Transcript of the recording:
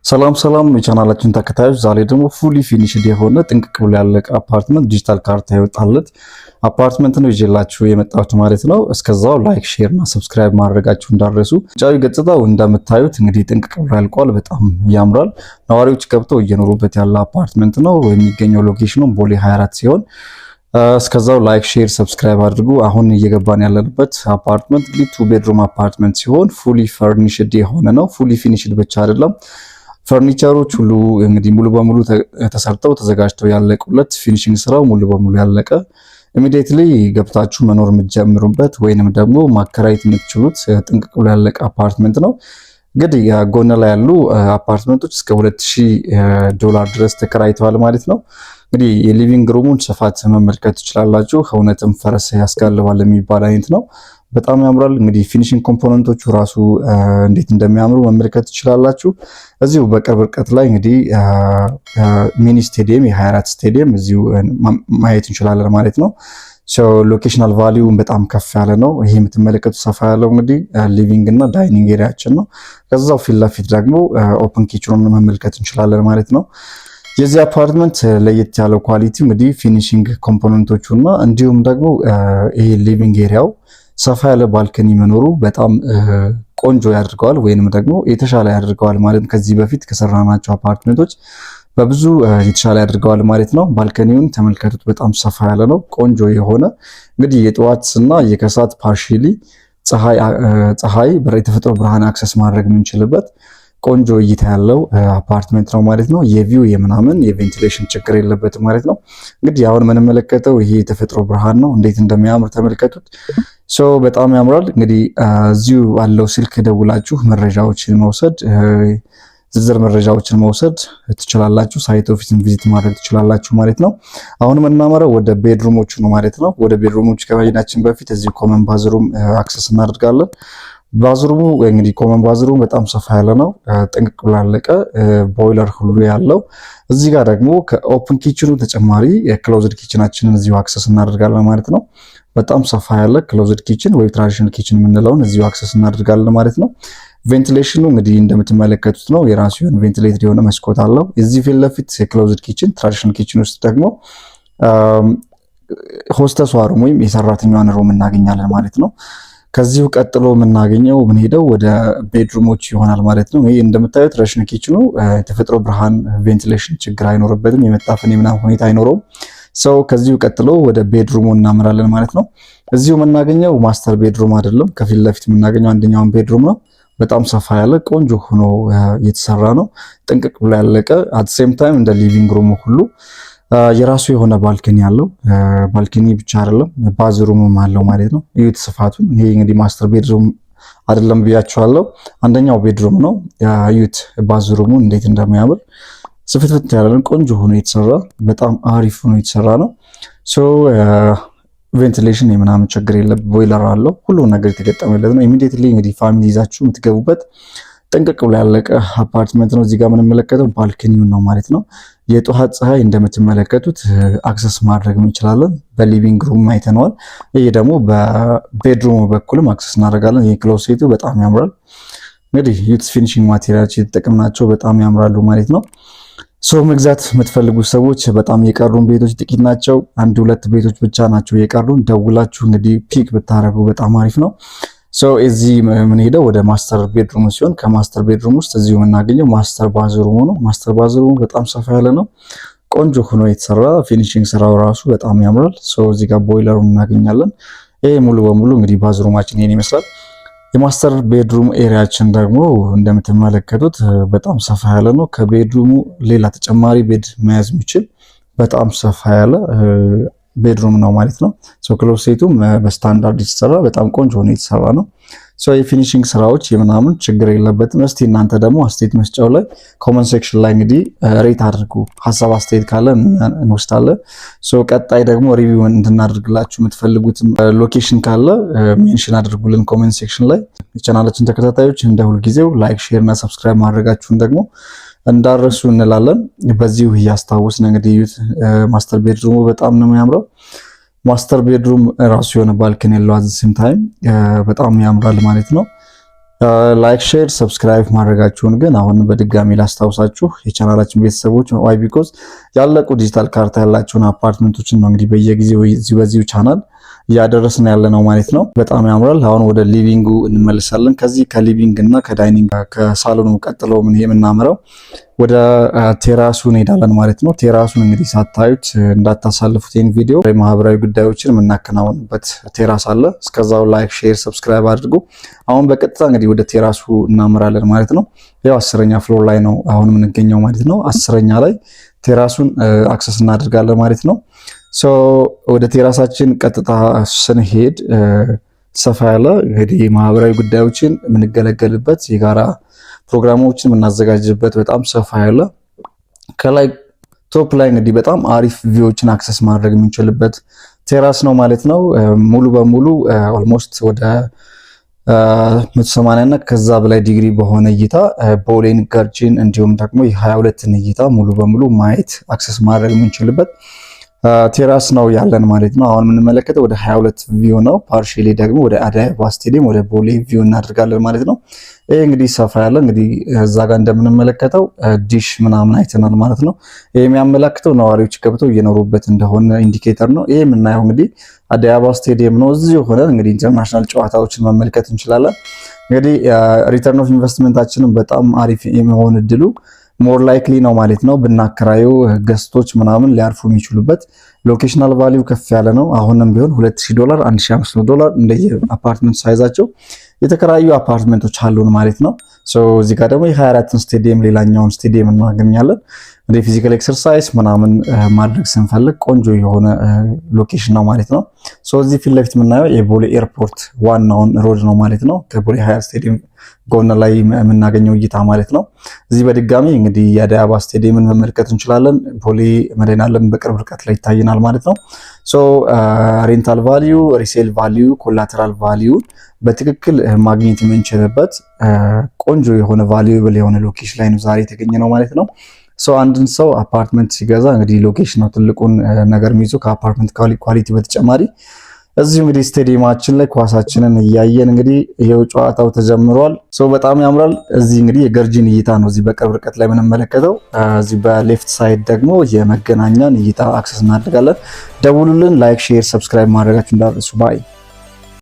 ሰላም የቻናላችን ተከታዮች፣ ዛሬ ደግሞ ፉሊ ፊኒሽድ የሆነ ጥንቅቅ ብሎ ያለቀ አፓርትመንት ዲጂታል ካርታ የወጣለት አፓርትመንት ነው ይዤላችሁ የመጣሁት ማለት ነው። እስከዛው ላይክ፣ ሼር እና ሰብስክራይብ ማድረጋችሁ እንዳትረሱ። ውጫዊ ገጽታው እንደምታዩት እንግዲህ ጥንቅቅ ብሎ ያልቋል። በጣም ያምራል። ነዋሪዎች ገብተው እየኖሩበት ያለ አፓርትመንት ነው። የሚገኘው ሎኬሽኑም ቦሌ 24 ሲሆን እስከዛው ላይክ፣ ሼር፣ ሰብስክራይብ አድርጉ። አሁን እየገባን ያለንበት አፓርትመንት ቱ ቤድሩም አፓርትመንት ሲሆን ፉሊ ፈርኒሽድ የሆነ ነው። ፉሊ ፊኒሽድ ብቻ አይደለም፣ ፈርኒቸሮች ሁሉ እንግዲህ ሙሉ በሙሉ ተሰርተው ተዘጋጅተው ያለቁለት፣ ፊኒሺንግ ስራው ሙሉ በሙሉ ያለቀ፣ ኢሚዲየትሊ ገብታችሁ መኖር የምትጀምሩበት ወይንም ደግሞ ማከራየት የምትችሉት ጥንቅቅ ብሎ ያለቀ አፓርትመንት ነው። እንግዲህ ጎን ላይ ያሉ አፓርትመንቶች እስከ $2000 ድረስ ተከራይተዋል ማለት ነው። እንግዲህ የሊቪንግ ሩሙን ስፋት መመልከት ትችላላችሁ። እውነትም ፈረስ ያስጋልባል የሚባል አይነት ነው። በጣም ያምራል። እንግዲህ ፊኒሺንግ ኮምፖነንቶቹ ራሱ እንዴት እንደሚያምሩ መመልከት ትችላላችሁ። እዚሁ በቅርብ ርቀት ላይ እንግዲህ ሚኒ ስቴዲየም የ24 ስቴዲየም እዚሁ ማየት እንችላለን ማለት ነው። ሎኬሽናል ቫሊዩን በጣም ከፍ ያለ ነው። ይሄ የምትመለከቱት ሰፋ ያለው እንግዲህ ሊቪንግ እና ዳይኒንግ ኤሪያችን ነው። ከዛው ፊት ለፊት ደግሞ ኦፕን ኪችኑን መመልከት እንችላለን ማለት ነው። የዚህ አፓርትመንት ለየት ያለው ኳሊቲ እንግዲህ ፊኒሺንግ ኮምፖነንቶቹ እና እንዲሁም ደግሞ ይሄ ሊቪንግ ኤሪያው ሰፋ ያለ ባልከኒ መኖሩ በጣም ቆንጆ ያደርገዋል ወይንም ደግሞ የተሻለ ያደርገዋል ማለት ከዚህ በፊት ከሰራናቸው አፓርትመንቶች በብዙ የተሻለ ያደርገዋል ማለት ነው። ባልከኒውን ተመልከቱት። በጣም ሰፋ ያለ ነው። ቆንጆ የሆነ እንግዲህ የጠዋትና የከሰዓት ፓርሺሊ ፀሐይ የተፈጥሮ ብርሃን አክሰስ ማድረግ የምንችልበት ቆንጆ እይታ ያለው አፓርትመንት ነው ማለት ነው። የቪው የምናምን የቬንቲሌሽን ችግር የለበትም ማለት ነው። እንግዲህ አሁን የምንመለከተው ይሄ የተፈጥሮ ብርሃን ነው። እንዴት እንደሚያምር ተመልከቱት። በጣም ያምራል። እንግዲህ እዚሁ አለው ስልክ ደውላችሁ መረጃዎችን መውሰድ ዝርዝር መረጃዎችን መውሰድ ትችላላችሁ። ሳይት ኦፊስን ቪዚት ማድረግ ትችላላችሁ ማለት ነው። አሁን የምናመራው ወደ ቤድሩሞቹ ነው ማለት ነው። ወደ ቤድሩሞቹ ከመሄዳችን በፊት እዚሁ ኮመን ባዝሩም አክሰስ እናደርጋለን። ባዝሩሙ እንግዲህ ኮመን ባዝሩም በጣም ሰፋ ያለ ነው። ጥንቅቅ ብሎ ያለቀ ቦይለር ሁሉ ያለው። እዚህ ጋር ደግሞ ከኦፕን ኪችኑ ተጨማሪ የክሎዝድ ኪችናችንን እዚሁ አክሰስ እናደርጋለን ማለት ነው። በጣም ሰፋ ያለ ክሎዝድ ኪችን ወይ ትራዲሽናል ኪችን የምንለውን እዚሁ አክሰስ እናደርጋለን ማለት ነው። ቬንቲሌሽኑ እንግዲህ እንደምትመለከቱት ነው። የራሱ የሆነ ቬንቲሌተር የሆነ መስኮት አለው። እዚህ ፊት ለፊት የክሎዝድ ኪችን ትራዲሽናል ኪችን ውስጥ ደግሞ ሆስተሷ ሩም ወይም የሰራተኛዋን ሩም እናገኛለን ማለት ነው። ከዚሁ ቀጥሎ የምናገኘው ሄደው ወደ ቤድሩሞች ይሆናል ማለት ነው። ይሄ እንደምታዩት ትራዲሽናል ኪችኑ የተፈጥሮ ብርሃን ቬንቲሌሽን ችግር አይኖርበትም። የመጣፈን የምናምን ሁኔታ አይኖረውም። ከዚሁ ቀጥሎ ወደ ቤድሩሙ እናምራለን ማለት ነው። እዚሁ የምናገኘው ማስተር ቤድሩም አይደለም። ከፊት ለፊት የምናገኘው አንደኛውን ቤድሩም ነው። በጣም ሰፋ ያለ ቆንጆ ሆኖ የተሰራ ነው። ጥንቅቅ ብሎ ያለቀ አት ሴም ታይም እንደ ሊቪንግ ሩሙ ሁሉ የራሱ የሆነ ባልከኒ አለው። ባልከኒ ብቻ አይደለም ባዝሩምም አለው ማለት ነው። እዩት ስፋቱን። ይሄ እንግዲህ ማስተር ቤድሩም አይደለም ብያችኋለሁ። አንደኛው ቤድሩም ነው። እዩት ባዝሩሙን እንዴት እንደሚያምር ስፍትፍት ያለ ቆንጆ ሆኖ የተሰራ በጣም አሪፍ ሆኖ የተሰራ ነው። ቬንቲሌሽን የምናምን ችግር የለም። ቦይለር አለው። ሁሉ ነገር የተገጠመለት ነው። ኢሚዲየትሊ እንግዲህ ፋሚሊ ይዛችሁ የምትገቡበት ጥንቅቅ ብሎ ያለቀ አፓርትመንት ነው። እዚህ ጋር የምንመለከተው ባልከኒውን ነው ማለት ነው። የጠዋት ፀሐይ እንደምትመለከቱት አክሰስ ማድረግ እንችላለን። በሊቪንግ ሩም አይተነዋል። ይሄ ደግሞ በቤድሩም በኩልም አክሰስ እናደርጋለን። ይሄ ክሎሴቱ በጣም ያምራል። እንግዲህ ዩትስ ፊኒሺንግ ማቴሪያሎች የተጠቀምናቸው በጣም ያምራሉ ማለት ነው። መግዛት የምትፈልጉ ሰዎች በጣም የቀሩን ቤቶች ጥቂት ናቸው። 1-2 ቤቶች ብቻ ናቸው የቀሩን። ደውላችሁ እንግዲህ ፒክ ብታደርጉ በጣም አሪፍ ነው። እዚህ የምንሄደው ወደ ማስተር ቤድሩም ሲሆን ከማስተር ቤድሩም ውስጥ እዚሁ የምናገኘው ማስተር ባዝሩሙ ነው። ማስተር ባዝሩሙ በጣም ሰፋ ያለ ነው። ቆንጆ ሆኖ የተሰራ ፊኒሺንግ ስራው ራሱ በጣም ያምራል። እዚህ ጋር ቦይለሩን እናገኛለን። ይሄ ሙሉ በሙሉ እንግዲህ ባዝሩማችን ይሄን ይመስላል። የማስተር ቤድሩም ኤሪያችን ደግሞ እንደምትመለከቱት በጣም ሰፋ ያለ ነው። ከቤድሩሙ ሌላ ተጨማሪ ቤድ መያዝ የሚችል በጣም ሰፋ ያለ ቤድሩም ነው ማለት ነው። ክሎሴቱም በስታንዳርድ የተሰራ በጣም ቆንጆ ሆኖ የተሰራ ነው። የፊኒሺንግ ስራዎች የምናምን ችግር የለበትም። እስቲ እናንተ ደግሞ አስተያየት መስጫው ላይ ኮመንት ሴክሽን ላይ እንግዲህ ሬት አድርጉ። ሀሳብ አስተያየት ካለ እንወስዳለን። ቀጣይ ደግሞ ሪቪው እንድናደርግላችሁ የምትፈልጉትም ሎኬሽን ካለ ሜንሽን አድርጉልን ኮመንት ሴክሽን ላይ። የቻናላችን ተከታታዮች እንደ ሁልጊዜው ላይክ፣ ሼር እና ሰብስክራይብ ማድረጋችሁን ደግሞ እንዳረሱ እንላለን። በዚሁ እያስታወስን እንግዲህ ማስተር ቤድሩሙ በጣም ነው የሚያምረው። ማስተር ቤድሩም ራሱ የሆነ ባልከኒ ያለው አዘ ሴም ታይም በጣም ያምራል ማለት ነው። ላይክ ሼር ሰብስክራይብ ማድረጋችሁን ግን አሁን በድጋሚ ላስታውሳችሁ የቻናላችን ቤተሰቦች ዋይ ቢኮዝ ያለቁ ዲጂታል ካርታ ያላቸውን አፓርትመንቶችን ነው እንግዲህ በየጊዜው በዚሁ ቻናል እያደረስን ያለ ነው ማለት ነው። በጣም ያምራል። አሁን ወደ ሊቪንጉ እንመልሳለን። ከዚህ ከሊቪንግ እና ከዳይኒንግ ከሳሎኑ ቀጥሎ ምን የምናመራው ወደ ቴራሱ እንሄዳለን ማለት ነው። ቴራሱን እንግዲህ ሳታዩት እንዳታሳልፉት ይህን ቪዲዮ ማህበራዊ ጉዳዮችን የምናከናውንበት ቴራስ አለ። እስከዛው ላይክ ሼር ሰብስክራይብ አድርጉ። አሁን በቀጥታ እንግዲህ ወደ ቴራሱ እናመራለን ማለት ነው። ያው 10ኛ ፍሎር ላይ ነው አሁን የምንገኘው ማለት ነው። 10ኛ ላይ ቴራሱን አክሰስ እናደርጋለን ማለት ነው። ሶ ወደ ቴራሳችን ቀጥታ ስንሄድ ሰፋ ያለ እንግዲህ ማህበራዊ ጉዳዮችን የምንገለገልበት የጋራ ፕሮግራሞችን የምናዘጋጅበት በጣም ሰፋ ያለ ከላይ ቶፕ ላይ እንግዲህ በጣም አሪፍ ቪዎችን አክሰስ ማድረግ የምንችልበት ቴራስ ነው ማለት ነው። ሙሉ በሙሉ ኦልሞስት ወደ 180 እና ከዛ በላይ ዲግሪ በሆነ እይታ ቦሌን፣ ገርጂን እንዲሁም ደግሞ የ22ን እይታ ሙሉ በሙሉ ማየት አክሰስ ማድረግ የምንችልበት ቴራስ ነው ያለን ማለት ነው። አሁን የምንመለከተው ወደ 22 ቪው ነው። ፓርሺሊ ደግሞ ወደ አዲስ አበባ ስቴዲየም ወደ ቦሌ ቪው እናደርጋለን ማለት ነው። ይሄ እንግዲህ ሰፋ ያለ እንግዲህ እዛ ጋር እንደምንመለከተው ዲሽ ምናምን አይተናል ማለት ነው። ይሄ የሚያመላክተው ነዋሪዎች ገብተው እየኖሩበት እንደሆነ ኢንዲኬተር ነው። ይሄ የምናየው እንግዲህ አዲስ አበባ ስቴዲየም ነው። እዚሁ ሆነ እንግዲህ ኢንተርናሽናል ጨዋታዎችን መመልከት እንችላለን። እንግዲህ ሪተርን ኦፍ ኢንቨስትመንታችንን በጣም አሪፍ የሚሆን እድሉ ሞር ላይክሊ ነው ማለት ነው። ብናከራዩ ገስቶች ምናምን ሊያርፉ የሚችሉበት ሎኬሽናል ቫልዩ ከፍ ያለ ነው። አሁንም ቢሆን $2000 $1500 እንደየ አፓርትመንት ሳይዛቸው የተከራዩ አፓርትመንቶች አሉን ማለት ነው። ሶ እዚህ ጋር ደግሞ የ24ን ስቴዲየም ሌላኛውን ስቴዲየም እናገኛለን። እንደ ፊዚካል ኤክሰርሳይዝ ምናምን ማድረግ ስንፈልግ ቆንጆ የሆነ ሎኬሽን ነው ማለት ነው። ሶ እዚህ ፊት ለፊት የምናየው የቦሌ ኤርፖርት ዋናውን ሮድ ነው ማለት ነው። ከቦሌ 20 ስቴዲየም ጎን ላይ የምናገኘው እይታ ማለት ነው። እዚህ በድጋሚ እንግዲህ የአዲስ አበባ ስቴዲየምን መመልከት እንችላለን። ቦሌ መድኃኔዓለም በቅርብ ርቀት ላይ ይታየናል ማለት ነው። ሶ ሬንታል ቫልዩ፣ ሪሴል ቫልዩ፣ ኮላተራል ቫልዩ በትክክል ማግኘት የምንችልበት ቆንጆ የሆነ ቫልዩብል የሆነ ሎኬሽን ላይ ነው ዛሬ የተገኘ ነው ማለት ነው። ሶ አንድን ሰው አፓርትመንት ሲገዛ እንግዲህ ሎኬሽን ነው ትልቁን ነገር የሚይዘው ከአፓርትመንት ኳሊቲ በተጨማሪ። እዚሁ እንግዲህ ስቴዲየማችን ላይ ኳሳችንን እያየን እንግዲህ ይሄው ጨዋታው ተጀምሯል። ሶ በጣም ያምራል። እዚህ እንግዲህ የገርጂን እይታ ነው እዚህ በቅርብ ርቀት ላይ የምንመለከተው። እዚህ በሌፍት ሳይድ ደግሞ የመገናኛን እይታ አክሰስ እናደርጋለን። ደውሉልን። ላይክ ሼር ሰብስክራይብ ማድረጋችሁ እንዳትረሱ ባይ